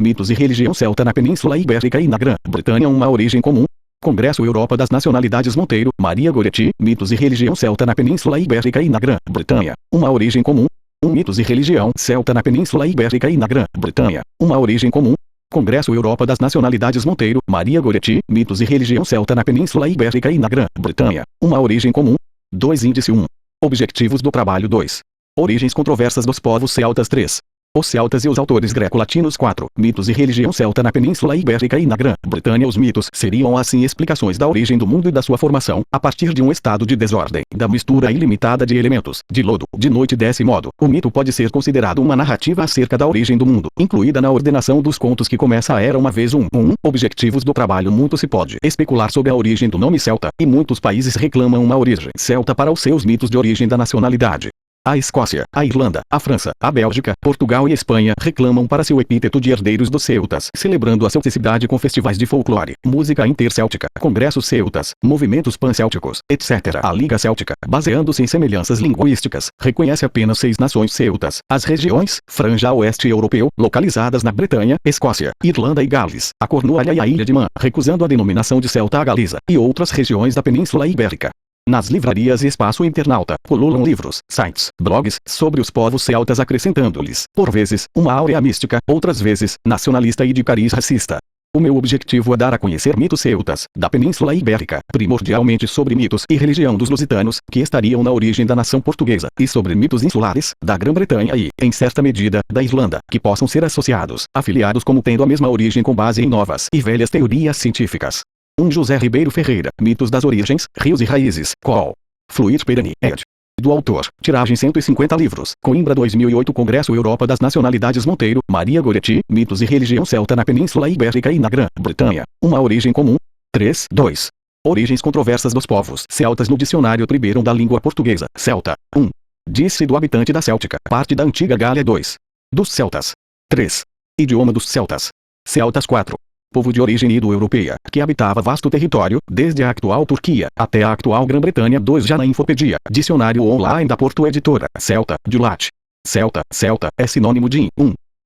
mitos e religião celta na Península Ibérica e na Grã-Bretanha uma origem comum. Congresso Europa das Nacionalidades Monteiro, Maria Goretti, mitos e religião celta na Península Ibérica e na Grã-Bretanha, uma origem comum. Mitos e religião celta na Península Ibérica e na Grã-Bretanha, uma origem comum. Congresso Europa das Nacionalidades Monteiro, Maria Goretti, mitos e religião celta na Península Ibérica e na Grã-Bretanha, uma origem comum. 2 Índice 1. Objetivos do trabalho 2. Origens controversas dos povos celtas 3. Os celtas e os autores greco-latinos 4. Mitos e religião celta na Península Ibérica e na Grã-Bretanha. Os mitos seriam assim explicações da origem do mundo e da sua formação, a partir de um estado de desordem, da mistura ilimitada de elementos, de lodo, de noite. Desse modo, o mito pode ser considerado uma narrativa acerca da origem do mundo, incluída na ordenação dos contos que começa a Era uma vez. Objetivos do trabalho. Muito se pode especular sobre a origem do nome celta, e muitos países reclamam uma origem celta para os seus mitos de origem da nacionalidade. A Escócia, a Irlanda, a França, a Bélgica, Portugal e Espanha reclamam para si o epíteto de herdeiros dos celtas, celebrando a celticidade com festivais de folclore, música intercéltica, congressos celtas, movimentos pancélticos, etc. A Liga Céltica, baseando-se em semelhanças linguísticas, reconhece apenas 6 nações celtas, as regiões, franja oeste europeu, localizadas na Bretanha, Escócia, Irlanda e Gales, a Cornualha e a Ilha de Man, recusando a denominação de celta à galesa, e outras regiões da Península Ibérica. Nas livrarias e espaço internauta, pululam livros, sites, blogs, sobre os povos celtas, acrescentando-lhes, por vezes, uma áurea mística, outras vezes, nacionalista e de cariz racista. O meu objetivo é dar a conhecer mitos celtas, da Península Ibérica, primordialmente sobre mitos e religião dos lusitanos, que estariam na origem da nação portuguesa, e sobre mitos insulares, da Grã-Bretanha e, em certa medida, da Irlanda, que possam ser associados, afiliados como tendo a mesma origem com base em novas e velhas teorias científicas. José Ribeiro Ferreira, Mitos das Origens, Rios e Raízes, Col. Fluir Perani, ed. Do autor, tiragem 150 livros, Coimbra 2008. Congresso Europa das Nacionalidades Monteiro, Maria Goretti, Mitos e religião celta na Península Ibérica e na Grã-Bretanha, uma origem comum. 3. 2. Origens controversas dos povos celtas no dicionário Primeiro da língua portuguesa, celta. 1. Diz-se do habitante da Céltica, parte da antiga Gália. 2. Dos celtas. 3. Idioma dos celtas. Celtas. 4. Povo de origem indo-europeia, que habitava vasto território, desde a atual Turquia, até a atual Grã-Bretanha. 2. Já na Infopedia, dicionário online da Porto Editora, celta, de lat. Celta, celta, é sinônimo de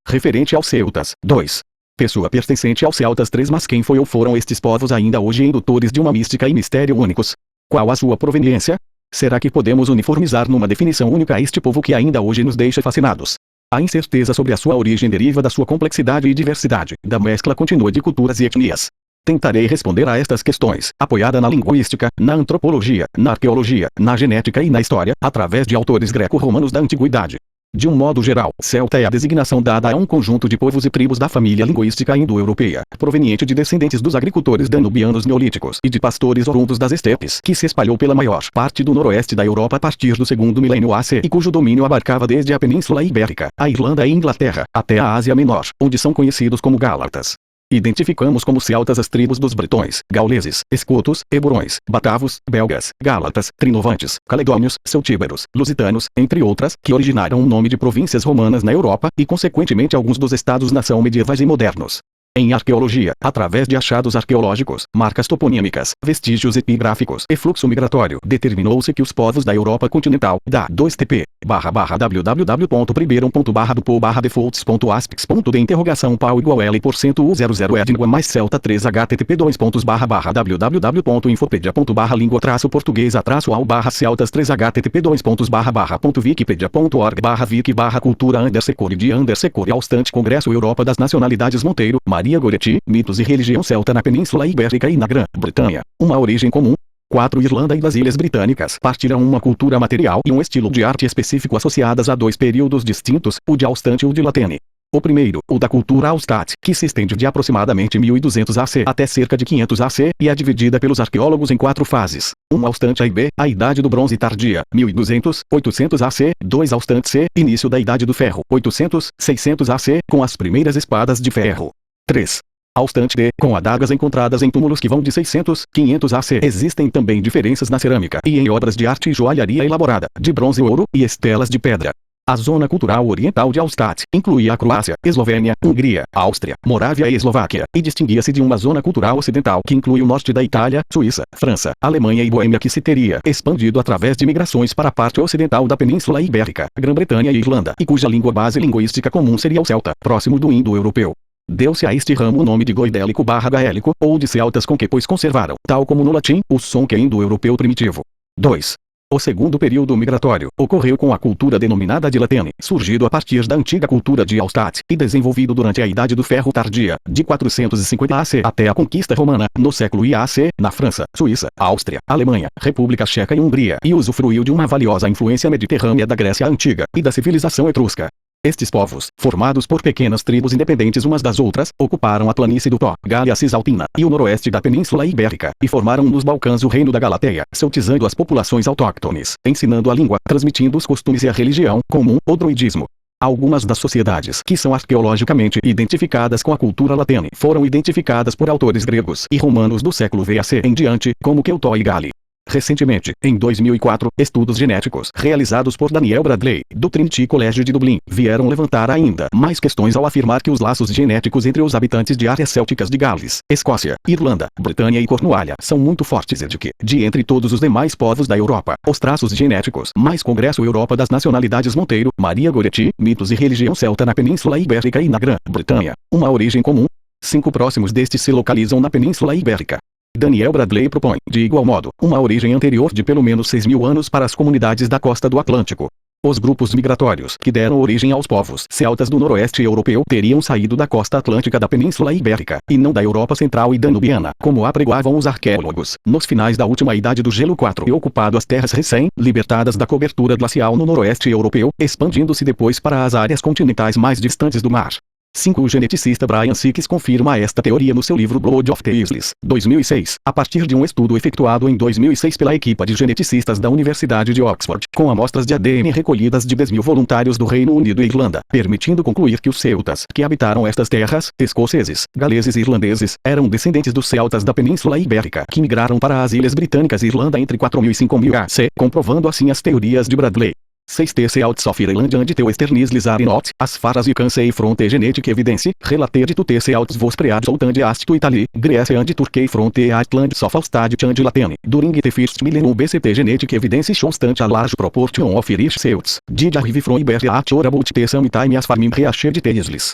referente aos celtas. 2. Pessoa pertencente aos celtas. 3. Mas quem foi ou foram estes povos ainda hoje indutores de uma mística e mistério únicos? Qual a sua proveniência? Será que podemos uniformizar numa definição única este povo que ainda hoje nos deixa fascinados? A incerteza sobre a sua origem deriva da sua complexidade e diversidade, da mescla contínua de culturas e etnias. Tentarei responder a estas questões, apoiada na linguística, na antropologia, na arqueologia, na genética e na história, através de autores greco-romanos da antiguidade. De um modo geral, celta é a designação dada a um conjunto de povos e tribos da família linguística indo-europeia, proveniente de descendentes dos agricultores danubianos neolíticos e de pastores oriundos das estepes, que se espalhou pela maior parte do noroeste da Europa a partir do segundo milênio AC e cujo domínio abarcava desde a Península Ibérica, a Irlanda e Inglaterra, até a Ásia Menor, onde são conhecidos como gálatas. Identificamos como celtas as tribos dos bretões, gauleses, escutos, eburões, batavos, belgas, gálatas, trinovantes, caledônios, celtíberos, lusitanos, entre outras, que originaram o nome de províncias romanas na Europa, e consequentemente alguns dos estados-nação medievais e modernos. Em arqueologia, através de achados arqueológicos, marcas toponímicas, vestígios epigráficos e fluxo migratório, determinou-se que os povos da Europa continental, da 2TP, www.pribeirão.barra-do-po-defaults.aspix.de interrogação pau igual L por cento U00 língua mais celta 3 http www.infopedia.barra-língua-portuguesa-al-celtas 3 http://wikipedia.org/vik-cultura_core de_core Alstante Congresso Europa das Nacionalidades Monteiro, Maria Goretti, Mitos e religião celta na Península Ibérica e na Grã-Bretanha, uma origem comum. 4. Irlanda e das Ilhas Britânicas partilham uma cultura material e um estilo de arte específico associadas a 2 períodos distintos, o de Alstante e o de Latene. O primeiro, o da cultura Alstat, que se estende de aproximadamente 1200 AC até cerca de 500 AC, e é dividida pelos arqueólogos em 4 fases. 1. Alstante A e B, a Idade do Bronze Tardia, 1200, 800 AC, 2. Alstante C, início da Idade do Ferro, 800, 600 AC, com as primeiras espadas de ferro. 3. Alstante D, com adagas encontradas em túmulos que vão de 600, 500 AC. Existem também diferenças na cerâmica e em obras de arte e joalharia elaborada, de bronze e ouro, e estelas de pedra. A zona cultural oriental de Alstat incluía a Croácia, Eslovênia, Hungria, Áustria, Morávia e Eslováquia, e distinguia-se de uma zona cultural ocidental que inclui o norte da Itália, Suíça, França, Alemanha e Boêmia, que se teria expandido através de migrações para a parte ocidental da Península Ibérica, Grã-Bretanha e Irlanda, e cuja língua base linguística comum seria o celta, próximo do indo-europeu. Deu-se a este ramo o nome de goidélico/gaélico, ou de celtas com que pois conservaram, tal como no latim, o som que é indo-europeu primitivo. 2. O segundo período migratório ocorreu com a cultura denominada de Latene, surgido a partir da antiga cultura de Hallstatt e desenvolvido durante a Idade do Ferro tardia, de 450 AC até a conquista romana, no século IAC, na França, Suíça, Áustria, Alemanha, República Checa e Hungria, e usufruiu de uma valiosa influência mediterrânea da Grécia Antiga e da civilização etrusca. Estes povos, formados por pequenas tribos independentes umas das outras, ocuparam a planície do Tó, Gália Cisalpina, e o noroeste da Península Ibérica, e formaram nos Balcãs o reino da Galateia, celtizando as populações autóctones, ensinando a língua, transmitindo os costumes e a religião comum, o druidismo. Algumas das sociedades que são arqueologicamente identificadas com a cultura latene foram identificadas por autores gregos e romanos do século VAC em diante, como Keltó e Gali. Recentemente, em 2004, estudos genéticos realizados por Daniel Bradley, do Trinity College de Dublin, vieram levantar ainda mais questões ao afirmar que os laços genéticos entre os habitantes de áreas célticas de Gales, Escócia, Irlanda, Britânia e Cornualha são muito fortes e de que, de entre todos os demais povos da Europa, os traços genéticos, mais Congresso Europa das Nacionalidades Monteiro, Maria Goretti, Mitos e Religião Celta na Península Ibérica e na Grã-Bretanha, uma origem comum. 5 próximos destes se localizam na Península Ibérica. Daniel Bradley propõe, de igual modo, uma origem anterior de pelo menos 6.000 anos para as comunidades da costa do Atlântico. Os grupos migratórios que deram origem aos povos celtas do noroeste europeu teriam saído da costa atlântica da Península Ibérica, e não da Europa Central e Danubiana, como apregoavam os arqueólogos, nos finais da última Idade do Gelo 4 e ocupado as terras recém-libertadas da cobertura glacial no noroeste europeu, expandindo-se depois para as áreas continentais mais distantes do mar. 5. O geneticista Brian Sykes confirma esta teoria no seu livro Blood of the Isles, 2006, a partir de um estudo efetuado em 2006 pela equipa de geneticistas da Universidade de Oxford, com amostras de ADN recolhidas de 10.000 voluntários do Reino Unido e Irlanda, permitindo concluir que os celtas que habitaram estas terras, escoceses, galeses e irlandeses, eram descendentes dos celtas da Península Ibérica que migraram para as Ilhas Britânicas e Irlanda entre 4.000 e 5.000 AC, comprovando assim as teorias de Bradley. 6. Celts of Ireland and the Westernis Lizard Not, as faras e cansei fronte genetic evidence, related to the Celts vos pread outand ast to Italy, Greece and Turkey fronte Atland Sofalstad and Latene, during the first millennium BCT genetic evidence shows tant a large proportion of Irish Celts, did arrive from Iberia at or about the same time as farming reached the Isles.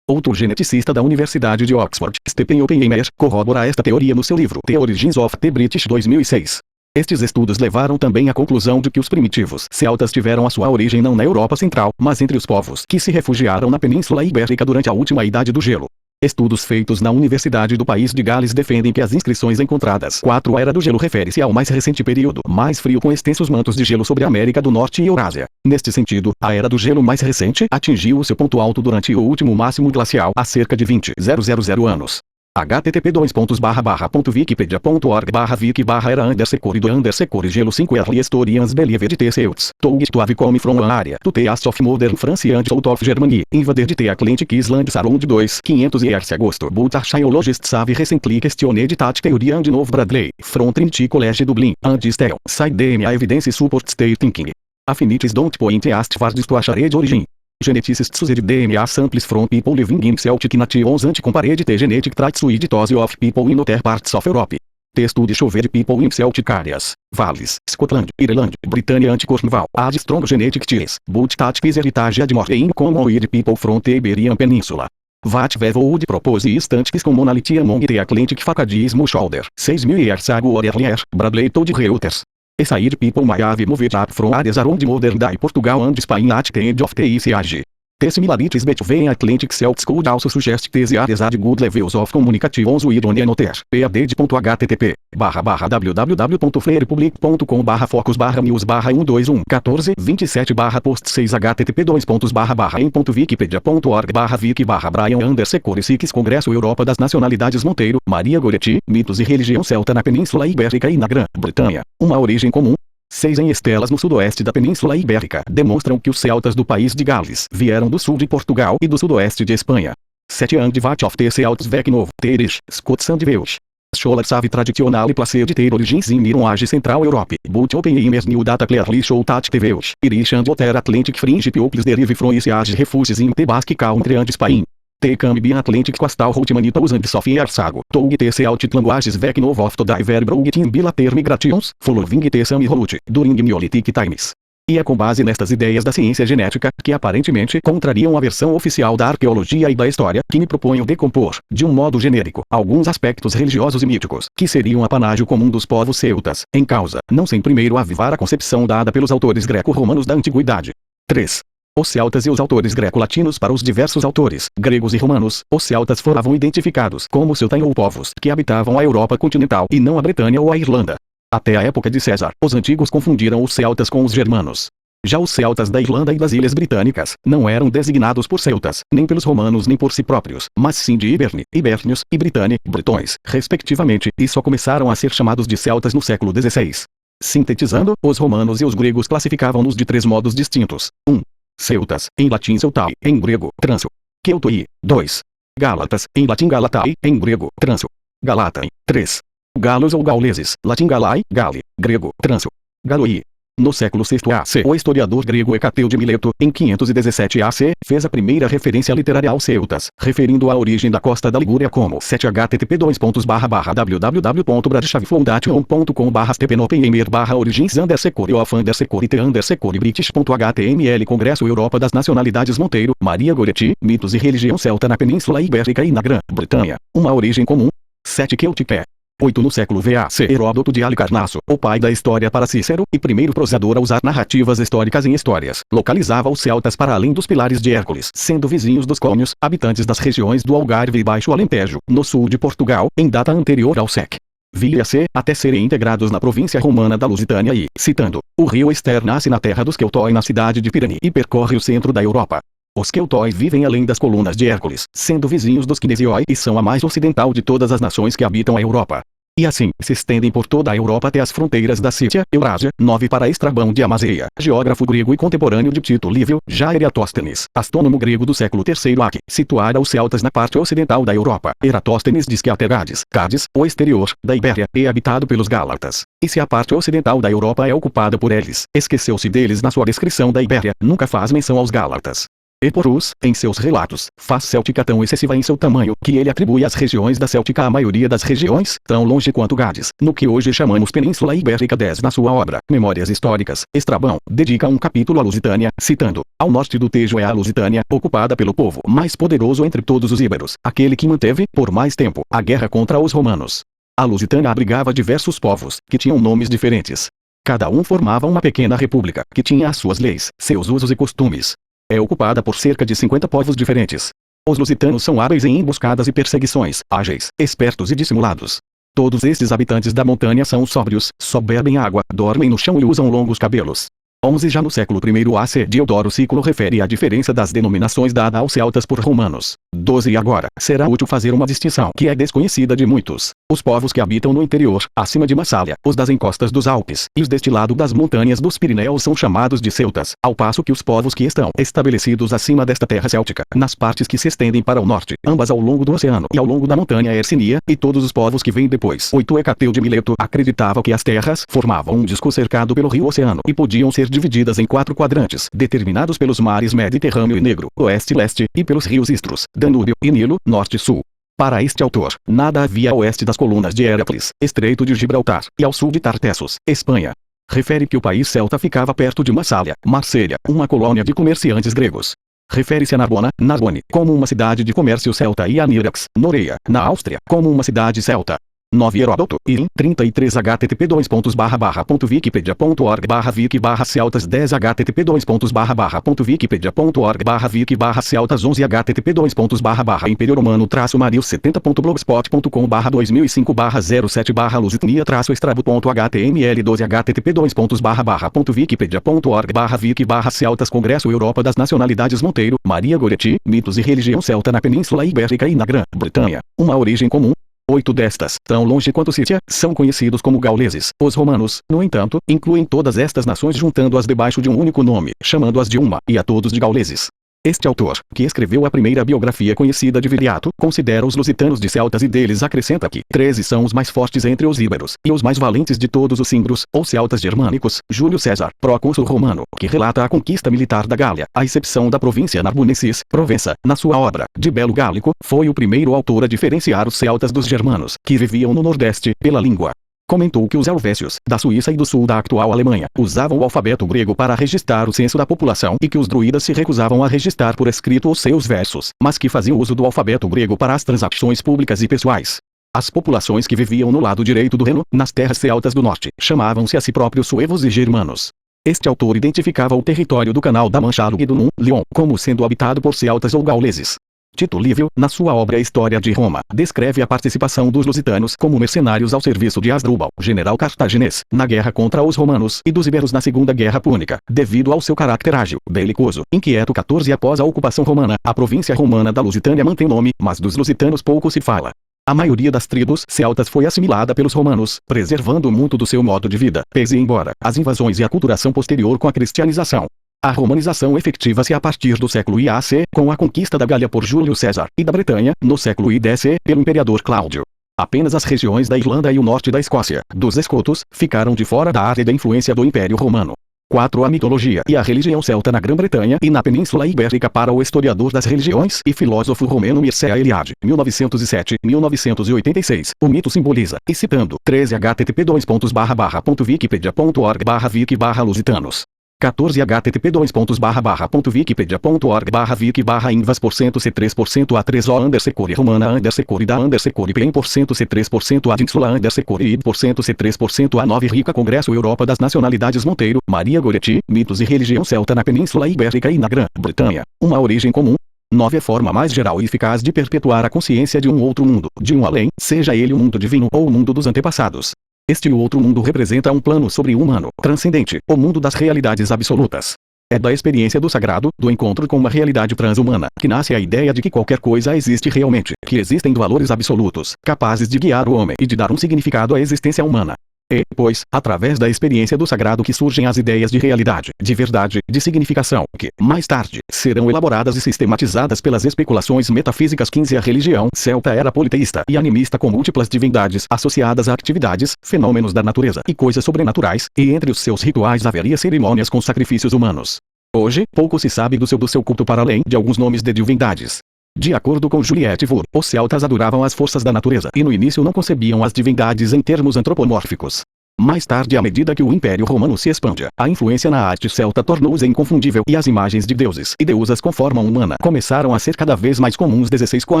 Outro geneticista da Universidade de Oxford, Stephen Oppenheimer, corrobora esta teoria no seu livro The Origins of the British 2006. Estes estudos levaram também à conclusão de que os primitivos celtas tiveram a sua origem não na Europa Central, mas entre os povos que se refugiaram na Península Ibérica durante a última Idade do Gelo. Estudos feitos na Universidade do País de Gales defendem que as inscrições encontradas 4. A Era do Gelo refere-se ao mais recente período mais frio com extensos mantos de gelo sobre a América do Norte e Eurásia. Neste sentido, a Era do Gelo mais recente atingiu o seu ponto alto durante o último máximo glacial há cerca de 20.000 anos. http://wiki.org/wiki/era_secore gelo 5 early historians believed the Celts told to have come from an area to the east of modern France and south of Germany, invaded the Atlantic Islands around 500 years ago, but archaeologists have recently questioned that theory and Novo Bradley, from Trinity College Dublin, and still, side DNA evidence supports their thinking. Affinities don't point as far to a shared origin. Geneticists use DNA samples from people living in Celtic nations and compared the genetic traits with those of people in other parts of Europe. The study showed people in Celtic areas, Wales, Scotland, Ireland, Britannia and Cornwall had strong genetic ties, but that this heritage had more in common with people from the Iberian Peninsula. What would propose instantes commonality among the Atlantic facadismo shoulder, 6.000 years ago or earlier, Bradley told Reuters. Side people may have moved up from areas around modern day Portugal and Spain at the end of the Ice Age. The similarities between Atlantic Celts could also suggest these areas had good levels of communications with one another. PAD.http://www.freirepublic.com/focus/news/1211427/post 6 http://em.wiki.org/wiki/Brian_Sykes Congresso Europa das Nacionalidades Monteiro, Maria Goretti, Mitos e Religião Celta na Península Ibérica e na Grã-Bretanha, uma origem comum. 6 em estelas no sudoeste da Península Ibérica demonstram que os celtas do país de Gales vieram do sul de Portugal e do sudoeste de Espanha. 7 and vat of the Celts vec novo, Irish, Scots and Welsh. Scholars have traditionally placed their origins in Iron Age Central Europe, but Oppenheimer's new data clearly show that the Welsh, Irish and other Atlantic fringe peoples derive from Ice Age refuges in the Basque Country and Spain. The Cambian Atlantic Coastal Route Manitou and Sofia Arsago, told the Celtic languages vec novo of the diver brought in bilater migrations, following the same route, during Neolithic times. E é com base nestas ideias da ciência genética, que aparentemente contrariam a versão oficial da arqueologia e da história, que me proponho decompor, de um modo genérico, alguns aspectos religiosos e míticos, que seriam apanágio comum dos povos celtas, em causa, não sem primeiro avivar a concepção dada pelos autores greco-romanos da antiguidade. 3. Os celtas e os autores greco-latinos. Para os diversos autores, gregos e romanos, os celtas foram identificados como celtae ou povos que habitavam a Europa continental e não a Bretanha ou a Irlanda. Até a época de César, os antigos confundiram os celtas com os germanos. Já os celtas da Irlanda e das Ilhas Britânicas, não eram designados por celtas, nem pelos romanos nem por si próprios, mas sim de Iberne, ibérnios, e Britane, bretões, respectivamente, e só começaram a ser chamados de celtas no século XVI. Sintetizando, os romanos e os gregos classificavam-nos de 3 modos distintos. 1. Celtas, em latim celtae, em grego, transo. Keltoi. 2. Gálatas, em latim galatae, em grego, transo. Galatae. 3. Galos ou gauleses, latim galai, gale, grego, transo. Galoi. No século VI AC, o historiador grego Hecateu de Mileto, em 517 AC, fez a primeira referência literária aos celtas, referindo a origem da costa da Ligúria como 7http://www.bradishaviflow.com/origins_security_british.html Congresso Europa das Nacionalidades Monteiro, Maria Goretti, Mitos e Religião Celta na Península Ibérica e na Grã-Bretanha. Uma origem comum. 7 Keltipé. 8 No século VAC, Heródoto de Halicarnasso, o pai da história para Cícero, e primeiro prosador a usar narrativas históricas em histórias, localizava os celtas para além dos pilares de Hércules, sendo vizinhos dos cônios, habitantes das regiões do Algarve e Baixo Alentejo, no sul de Portugal, em data anterior ao século VIAC, até serem integrados na província romana da Lusitânia e, citando, o rio Ester nasce na terra dos Keltoi na cidade de Pirani e percorre o centro da Europa. Os Keltoi vivem além das colunas de Hércules, sendo vizinhos dos Kinesioi e são a mais ocidental de todas as nações que habitam a Europa. E assim, se estendem por toda a Europa até as fronteiras da Sítia, Eurásia. 9 Para Estrabão de Amazeia, geógrafo grego e contemporâneo de Tito Livio, já Eratosthenes, astrônomo grego do século III AC, situara os celtas na parte ocidental da Europa. Eratosthenes diz que até Cádiz, o exterior, da Ibéria, é habitado pelos Gálatas. E se a parte ocidental da Europa é ocupada por eles, esqueceu-se deles na sua descrição da Ibéria, nunca faz menção aos Gálatas. Eporus, em seus relatos, faz Céltica tão excessiva em seu tamanho, que ele atribui às regiões da Céltica a maioria das regiões, tão longe quanto Gades, no que hoje chamamos Península Ibérica. 10 Na sua obra, Memórias Históricas, Estrabão, dedica um capítulo à Lusitânia, citando, ao norte do Tejo é a Lusitânia, ocupada pelo povo mais poderoso entre todos os íberos, aquele que manteve, por mais tempo, a guerra contra os romanos. A Lusitânia abrigava diversos povos, que tinham nomes diferentes. Cada um formava uma pequena república, que tinha as suas leis, seus usos e costumes. É ocupada por cerca de 50 povos diferentes. Os lusitanos são hábeis em emboscadas e perseguições, ágeis, espertos e dissimulados. Todos estes habitantes da montanha são sóbrios, só bebem água, dormem no chão e usam longos cabelos. 11 Já no século I AC, Diodoro Sículo refere a diferença das denominações dadas aos celtas por romanos. 12 E agora, será útil fazer uma distinção que é desconhecida de muitos. Os povos que habitam no interior, acima de Massália, os das encostas dos Alpes, e os deste lado das montanhas dos Pirineus são chamados de celtas, ao passo que os povos que estão estabelecidos acima desta terra céltica, nas partes que se estendem para o norte, ambas ao longo do oceano e ao longo da montanha Hercínia, e todos os povos que vêm depois. 8 Hecateu de Mileto acreditava que as terras formavam um disco cercado pelo rio Oceano e podiam ser divididas em 4 quadrantes, determinados pelos mares Mediterrâneo e Negro, oeste e leste, e pelos rios Istros, Danúbio e Nilo, norte e sul. Para este autor, nada havia a oeste das colunas de Hércules, Estreito de Gibraltar, e ao sul de Tartessos, Espanha. Refere que o país celta ficava perto de Massália, Marselha, uma colônia de comerciantes gregos. Refere-se a Narbonne, como uma cidade de comércio celta e a Nirax, Noreia, na Áustria, como uma cidade celta. 9 Heródoto, e 33 http://wikipedia.org/wiki/celtas 10 http://wikipedia.org/wiki/celtas 11 http://império romano-mario 70.blogspot.com/2005/07/lusitania-estrabo.html 12 http://wiki.wiki/celtas Congresso Europa das Nacionalidades Monteiro, Maria Goretti, Mitos e Religião Celta na Península Ibérica e na Grã-Bretanha. Uma origem comum. 8 destas, tão longe quanto Sítia, são conhecidos como gauleses. Os romanos, no entanto, incluem todas estas nações juntando-as debaixo de um único nome, chamando-as de uma, e a todos de gauleses. Este autor, que escreveu a primeira biografia conhecida de Viriato, considera os lusitanos de celtas e deles acrescenta que 13 são os mais fortes entre os íberos, e os mais valentes de todos os cingros, ou celtas germânicos. Júlio César, procônsul romano, que relata a conquista militar da Gália, à exceção da província Narbonensis, Provença, na sua obra, de Belo Gálico, foi o primeiro autor a diferenciar os celtas dos germanos, que viviam no nordeste, pela língua. comentou que os helvécios, da Suíça e do sul da atual Alemanha, usavam o alfabeto grego para registrar o censo da população e que os druidas se recusavam a registrar por escrito os seus versos, mas que faziam uso do alfabeto grego para as transações públicas e pessoais. As populações que viviam no lado direito do Reno, nas terras celtas do norte, chamavam-se a si próprios suevos e germanos. Este autor identificava o território do Canal da Mancha e do Nun, Lyon, como sendo habitado por celtas ou gauleses. Tito Livio, na sua obra História de Roma, descreve a participação dos lusitanos como mercenários ao serviço de Asdrúbal, general cartaginês, na guerra contra os romanos, e dos iberos na Segunda Guerra Púnica, devido ao seu caráter ágil, belicoso, inquieto. 14 Após a ocupação romana, a província romana da Lusitânia mantém nome, mas dos lusitanos pouco se fala. A maioria das tribos celtas foi assimilada pelos romanos, preservando muito do seu modo de vida, pese embora as invasões e a aculturação posterior com a cristianização. A romanização efetiva-se a partir do século IAC, com a conquista da Gália por Júlio César, e da Bretanha, no século IDC, pelo imperador Cláudio. Apenas as regiões da Irlanda e o norte da Escócia, dos escotos, ficaram de fora da área da influência do Império Romano. 4. A mitologia e a religião celta na Grã-Bretanha e na Península Ibérica. Para o historiador das religiões e filósofo romeno Mircea Eliade, 1907-1986, o mito simboliza, e citando, 13 http://wikipedia.org/wiki/lusitanos. 14 http://wiki.org/wiki/invas% C3% A3O_core romana _core da _core PM% C3% adinsula _core id% C3% A9 Rica Congresso Europa das Nacionalidades Monteiro, Maria Goretti, Mitos e Religião Celta na Península Ibérica e na Grã-Bretanha. Uma origem comum. 9. A forma mais geral e eficaz de perpetuar a consciência de um outro mundo, de um além, seja ele o mundo divino ou o mundo dos antepassados. Este outro mundo representa um plano sobre-humano, transcendente, o mundo das realidades absolutas. É da experiência do sagrado, do encontro com uma realidade transhumana, que nasce a ideia de que qualquer coisa existe realmente, que existem valores absolutos, capazes de guiar o homem e de dar um significado à existência humana. É, pois, através da experiência do sagrado que surgem as ideias de realidade, de verdade, de significação, que, mais tarde, serão elaboradas e sistematizadas pelas especulações metafísicas. 15. A religião celta era politeísta e animista, com múltiplas divindades associadas a atividades, fenômenos da natureza e coisas sobrenaturais, e entre os seus rituais haveria cerimônias com sacrifícios humanos. Hoje, pouco se sabe do seu culto para além de alguns nomes de divindades. De acordo com Juliette Wood, os celtas adoravam as forças da natureza e no início não concebiam as divindades em termos antropomórficos. Mais tarde, à medida que o Império Romano se expandia, a influência na arte celta tornou-se inconfundível e as imagens de deuses e deusas com forma humana começaram a ser cada vez mais comuns. 16. Com a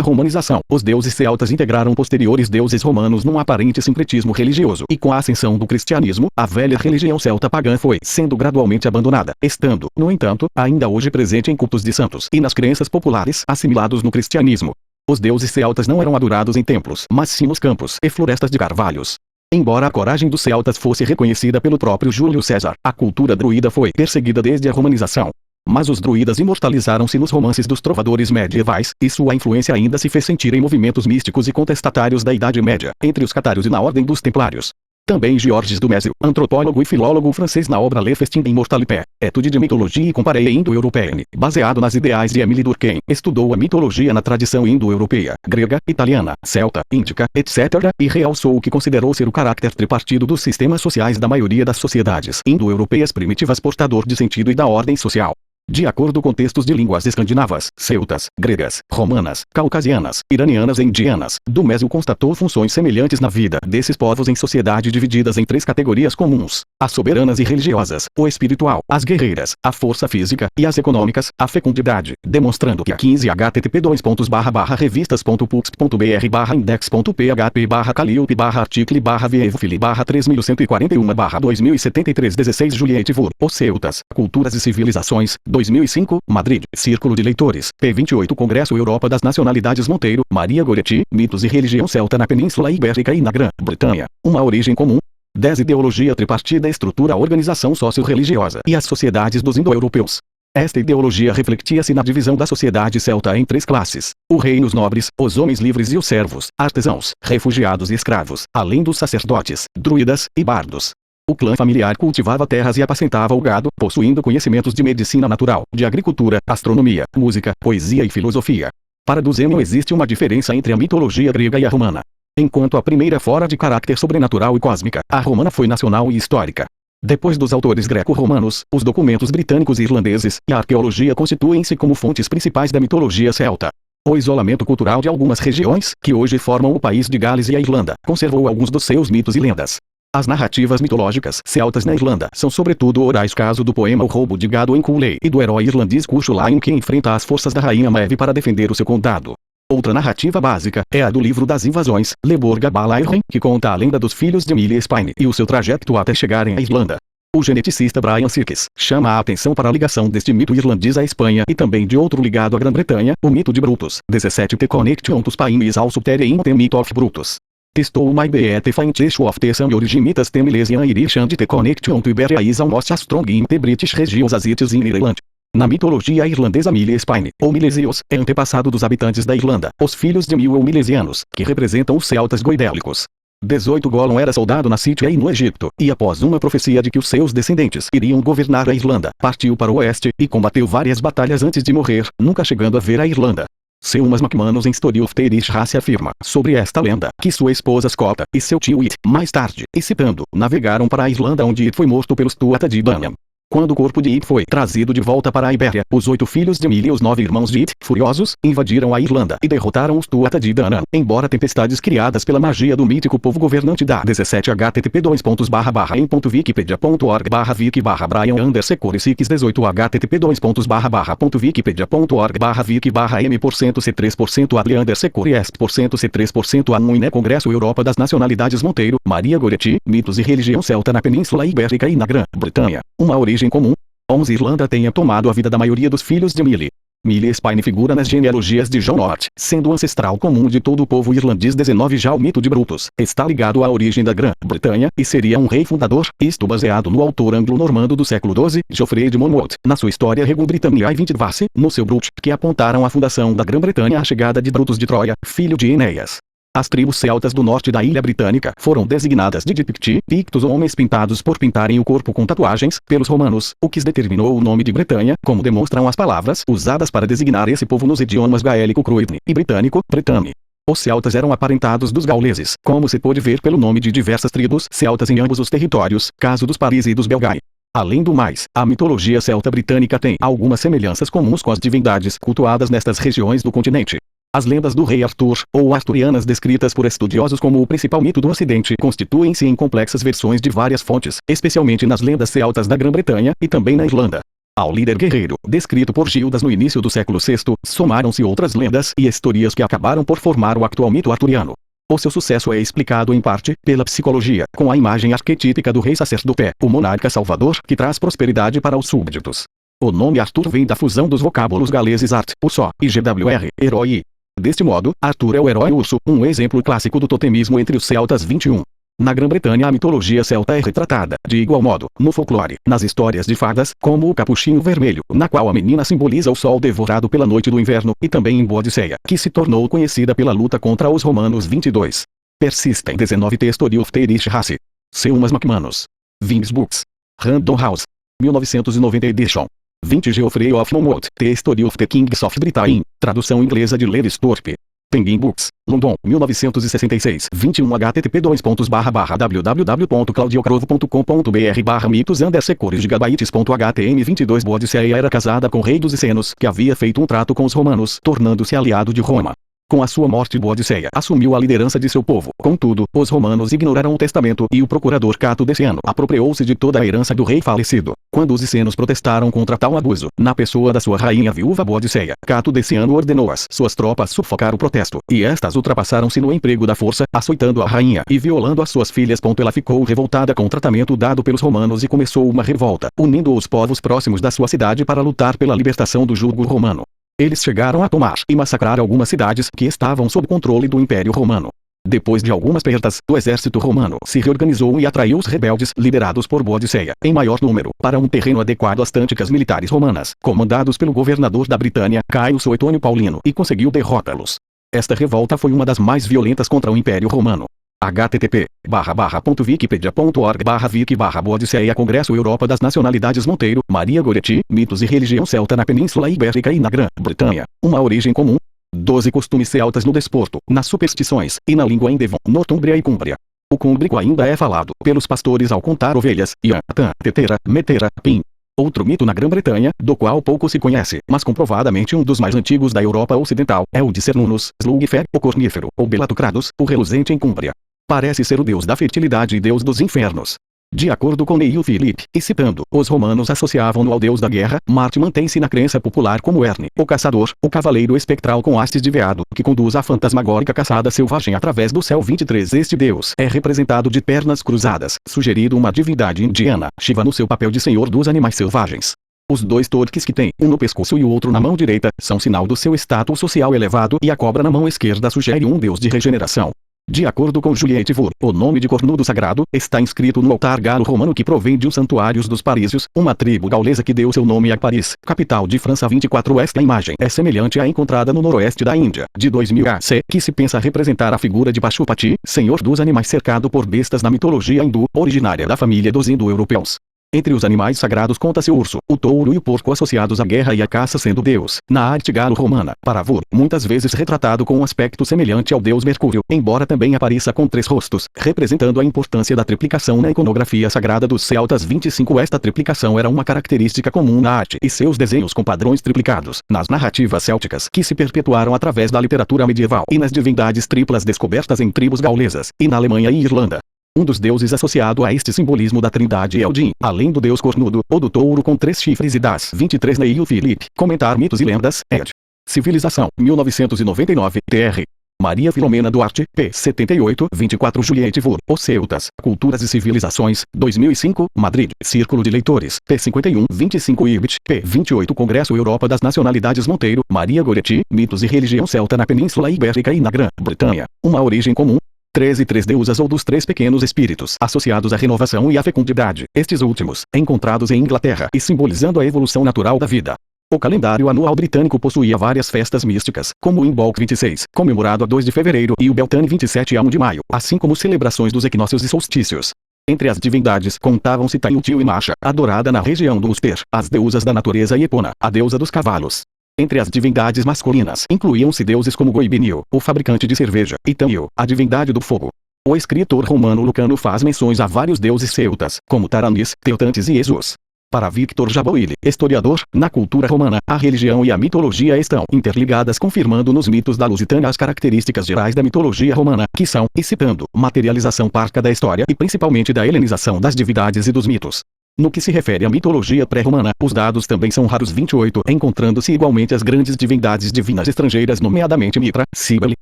romanização, os deuses celtas integraram posteriores deuses romanos num aparente sincretismo religioso, e com a ascensão do cristianismo, a velha religião celta pagã foi sendo gradualmente abandonada, estando, no entanto, ainda hoje presente em cultos de santos e nas crenças populares assimilados no cristianismo. Os deuses celtas não eram adorados em templos, mas sim nos campos e florestas de carvalhos. Embora a coragem dos celtas fosse reconhecida pelo próprio Júlio César, a cultura druida foi perseguida desde a romanização. Mas os druidas imortalizaram-se nos romances dos trovadores medievais, e sua influência ainda se fez sentir em movimentos místicos e contestatários da Idade Média, entre os catários e na Ordem dos Templários. Também Georges Dumézil, antropólogo e filólogo francês, na obra Le Festin Immortalité, Étude de Mitologie e Comparée Indo-Européenne, baseado nas ideais de Émile Durkheim, estudou a mitologia na tradição indo-europeia, grega, italiana, celta, índica, etc., e realçou o que considerou ser o caráter tripartido dos sistemas sociais da maioria das sociedades indo-europeias primitivas, portador de sentido e da ordem social. De acordo com textos de línguas escandinavas, celtas, gregas, romanas, caucasianas, iranianas e indianas, Dumézil constatou funções semelhantes na vida desses povos em sociedade divididas em 3 categorias comuns: as soberanas e religiosas, o espiritual, as guerreiras, a força física, e as econômicas, a fecundidade, demonstrando que a 15 http://revistas.pubs.br/index.php/calliope/article/vieuville/3141/2073. 16 Juliette Wood, Os Celtas, Culturas e Civilizações, 2005, Madrid, Círculo de Leitores, p. 28 Congresso Europa das Nacionalidades Monteiro, Maria Goretti, Mitos e Religião Celta na Península Ibérica e na Grã-Bretanha. Uma origem comum. 10 Ideologia tripartida estrutura a organização socio-religiosa e as sociedades dos indo-europeus. Esta ideologia refletia-se na divisão da sociedade celta em 3 classes: o rei, os nobres, os homens livres e os servos, artesãos, refugiados e escravos, além dos sacerdotes, druidas e bardos. O clã familiar cultivava terras e apacentava o gado, possuindo conhecimentos de medicina natural, de agricultura, astronomia, música, poesia e filosofia. Para Duzenio existe uma diferença entre a mitologia grega e a romana. Enquanto a primeira fora de caráter sobrenatural e cósmica, a romana foi nacional e histórica. Depois dos autores greco-romanos, os documentos britânicos e irlandeses e a arqueologia constituem-se como fontes principais da mitologia celta. O isolamento cultural de algumas regiões, que hoje formam o país de Gales e a Irlanda, conservou alguns dos seus mitos e lendas. As narrativas mitológicas celtas na Irlanda são sobretudo orais, caso do poema O Roubo de Gado em Cooley e do herói irlandês Cuchulainn, que enfrenta as forças da rainha Maeve para defender o seu condado. Outra narrativa básica é a do livro das invasões, Leborga Balairn, que conta a lenda dos filhos de Emilia Spine e o seu trajeto até chegarem à Irlanda. O geneticista Brian Sirkes chama a atenção para a ligação deste mito irlandês à Espanha e também de outro ligado à Grã-Bretanha, o mito de Brutus. 17 The Connection to Spain is also there in the myth of Brutus. Testou my beat find of the some originitas the Milesian Irish and the connection to Iberia is almost as strong in the British regions as it is in Ireland. Na mitologia irlandesa, Milia Spine, ou Milesios, é antepassado dos habitantes da Irlanda, os filhos de Mil ou Milesianos, que representam os celtas goidélicos. 18 Gollum era soldado na Síria e no Egito, e após uma profecia de que os seus descendentes iriam governar a Irlanda, partiu para o oeste, e combateu várias batalhas antes de morrer, nunca chegando a ver a Irlanda. Seumas McManus em Story of the Irish Race afirma, sobre esta lenda, que sua esposa Scotta, e seu tio It, mais tarde, e citando, navegaram para a Irlanda onde It foi morto pelos Tuatha de Danann. Quando o corpo de It foi trazido de volta para a Ibéria, os 8 filhos de Emilia e os 9 irmãos de It, furiosos, invadiram a Irlanda e derrotaram os Tuatha de Danann, embora tempestades criadas pela magia do mítico povo governante da 17 http://em.wiki.org/wiki/Brian_Secor 18 http://wiki.org/m%c3% Adriander_Secor est%c3% A1 né Congresso Europa das Nacionalidades Monteiro, Maria Goretti, Mitos e Religião Celta na Península Ibérica e na Grã-Bretanha. Uma origem comum. 11 Irlanda tenha tomado a vida da maioria dos filhos de Emilia. Emilia Spine figura nas genealogias de John North, sendo o ancestral comum de todo o povo irlandês. 19 Já o mito de Brutus está ligado à origem da Grã-Bretanha, e seria um rei fundador, isto baseado no autor anglo-normando do século XII, Geoffrey de Monmouth, na sua história Regu Britanniae 20 Vasse, no seu Brut, que apontaram a fundação da Grã-Bretanha à chegada de Brutus de Troia, filho de Enéas. As tribos celtas do norte da ilha britânica foram designadas de Picti, pictos ou homens pintados por pintarem o corpo com tatuagens, pelos romanos, o que determinou o nome de Bretanha, como demonstram as palavras usadas para designar esse povo nos idiomas gaélico Cruithne e britânico, Bretagne. Os celtas eram aparentados dos gauleses, como se pôde ver pelo nome de diversas tribos celtas em ambos os territórios, caso dos Parisi e dos Belgae. Além do mais, a mitologia celta britânica tem algumas semelhanças comuns com as divindades cultuadas nestas regiões do continente. As lendas do rei Arthur, ou arturianas descritas por estudiosos como o principal mito do Ocidente, constituem-se em complexas versões de várias fontes, especialmente nas lendas celtas da Grã-Bretanha, e também na Irlanda. Ao líder guerreiro, descrito por Gildas no início do século VI, somaram-se outras lendas e historias que acabaram por formar o atual mito arturiano. O seu sucesso é explicado em parte pela psicologia, com a imagem arquetípica do rei sacerdote, o monarca salvador, que traz prosperidade para os súbditos. O nome Arthur vem da fusão dos vocábulos galeses art, urso, e gwr, herói. Deste modo, Arthur é o herói urso, um exemplo clássico do totemismo entre os celtas. 21. Na Grã-Bretanha a mitologia celta é retratada, de igual modo, no folclore, nas histórias de fadas, como o Capuchinho Vermelho, na qual a menina simboliza o sol devorado pela noite do inverno, e também em Boadicea, que se tornou conhecida pela luta contra os romanos. 22. Persistem 19 The Story of the Irish Race. Seumas McManus. Vings Books. Random House. 1990 edition. 20 Geoffrey of Monmouth, The Story of the Kings of Britain, tradução inglesa de Lewis Thorpe. Penguin Books, London, 1966. 21 http://www.claudiocrovo.com.br/mitos_secores_gigabytes.htm 22 Boadicea era casada com rei dos Essenos, que havia feito um trato com os romanos, tornando-se aliado de Roma. Com a sua morte, Boadicea assumiu a liderança de seu povo. Contudo, os romanos ignoraram o testamento e o procurador Cato Deciano apropriou-se de toda a herança do rei falecido. Quando os essenos protestaram contra tal abuso, na pessoa da sua rainha viúva Boadicea, Cato Deciano ordenou às suas tropas sufocar o protesto, e estas ultrapassaram-se no emprego da força, açoitando a rainha e violando as suas filhas. Ela ficou revoltada com o tratamento dado pelos romanos e começou uma revolta, unindo os povos próximos da sua cidade para lutar pela libertação do jugo romano. Eles chegaram a tomar e massacrar algumas cidades que estavam sob controle do Império Romano. Depois de algumas perdas, o exército romano se reorganizou e atraiu os rebeldes, liderados por Boadicea, em maior número, para um terreno adequado às táticas militares romanas, comandados pelo governador da Britânia, Caio Suetônio Paulino, e conseguiu derrotá-los. Esta revolta foi uma das mais violentas contra o Império Romano. http://wikipedia.org/wiki/Boadicea Congresso Europa das Nacionalidades Monteiro, Maria Goretti, Mitos e Religião Celta na Península Ibérica e na Grã-Bretanha. Uma origem comum. 12 Costumes celtas no desporto, nas superstições, e na língua em Devon, Nortúmbria e Cúmbria. O cúmbrico ainda é falado pelos pastores ao contar ovelhas, Ian, Tan, Tetera, Metera, Pin. Outro mito na Grã-Bretanha, do qual pouco se conhece, mas comprovadamente um dos mais antigos da Europa Ocidental, é o de Cernunnos, Slugfair, o cornífero, ou Belatocrados, o reluzente em Cúmbria. Parece ser o deus da fertilidade e deus dos infernos. De acordo com Neil Philip, e citando, os romanos associavam-no ao deus da guerra. Marte mantém-se na crença popular como Erne, o caçador, o cavaleiro espectral com hastes de veado, que conduz a fantasmagórica caçada selvagem através do céu. 23 Este deus é representado de pernas cruzadas, sugerindo uma divindade indiana, Shiva no seu papel de senhor dos animais selvagens. Os dois torques que tem, um no pescoço e o outro na mão direita, são sinal do seu status social elevado, e a cobra na mão esquerda sugere um deus de regeneração. De acordo com Juliette Wood, o nome de cornudo sagrado está inscrito no altar galo romano que provém de um santuários dos parísios, uma tribo gaulesa que deu seu nome a Paris, capital de França. 24 Esta imagem é semelhante à encontrada no noroeste da Índia, de 2000 AC, que se pensa representar a figura de Pashupati, senhor dos animais cercado por bestas na mitologia hindu, originária da família dos indo-europeus. Entre os animais sagrados conta-se o urso, o touro e o porco associados à guerra e à caça sendo Deus, na arte galo-romana, Paravur, muitas vezes retratado com um aspecto semelhante ao deus Mercúrio, embora também apareça com 3 rostos, representando a importância da triplicação na iconografia sagrada dos celtas. 25 Esta triplicação era uma característica comum na arte e seus desenhos com padrões triplicados, nas narrativas célticas que se perpetuaram através da literatura medieval e nas divindades triplas descobertas em tribos gaulesas, e na Alemanha e Irlanda. Um dos deuses associado a este simbolismo da trindade é Odin, além do deus cornudo, ou do touro com 3 chifres e das 23 Neil Philip, comentar mitos e lendas, ed. Civilização, 1999, tr. Maria Filomena Duarte, p. 78, 24 Juliette Wood, Os Celtas, Culturas e Civilizações, 2005, Madrid, Círculo de Leitores, p. 51, 25 Ibit, p. 28 Congresso Europa das Nacionalidades Monteiro, Maria Goretti, Mitos e Religião Celta na Península Ibérica e na Grã-Bretanha, uma origem comum. 13 Três deusas ou dos 3 pequenos espíritos associados à renovação e à fecundidade, estes últimos, encontrados em Inglaterra e simbolizando a evolução natural da vida. O calendário anual britânico possuía várias festas místicas, como o Imbolc 26, comemorado a 2 de fevereiro, e o Beltane 27 a 1 de maio, assim como celebrações dos equinócios e solstícios. Entre as divindades contavam-se Tailtil e Masha, adorada na região do Ulster, as deusas da natureza e Epona, a deusa dos cavalos. Entre as divindades masculinas incluíam-se deuses como Goibinio, o fabricante de cerveja, e Tanio, a divindade do fogo. O escritor romano Lucano faz menções a vários deuses celtas, como Taranis, Teotantes e Esus. Para Victor Jaboili, historiador, na cultura romana, a religião e a mitologia estão interligadas, confirmando nos mitos da Lusitânia as características gerais da mitologia romana, que são, e citando, materialização parca da história e principalmente da helenização das divindades e dos mitos. No que se refere à mitologia pré-romana, os dados também são raros. 28 Encontrando-se igualmente as grandes divindades divinas estrangeiras, nomeadamente Mitra, Cíbele,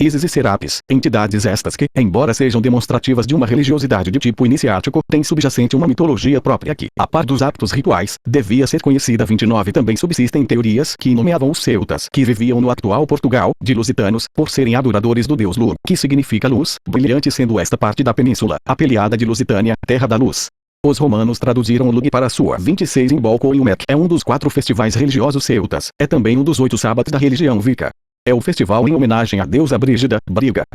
Ísis e Serapis, entidades estas que, embora sejam demonstrativas de uma religiosidade de tipo iniciático, têm subjacente uma mitologia própria que, a par dos hábitos rituais, devia ser conhecida. 29 Também subsistem teorias que nomeavam os celtas, que viviam no atual Portugal, de lusitanos, por serem adoradores do deus Lur, que significa luz, brilhante, sendo esta parte da península, apelidada de Lusitânia, terra da luz. Os romanos traduziram o Lug para sua 26 Imbolc ou Ilmek. É um dos 4 festivais religiosos celtas. É também um dos 8 sábados da religião Wicca. É o festival em homenagem à deusa Brígida,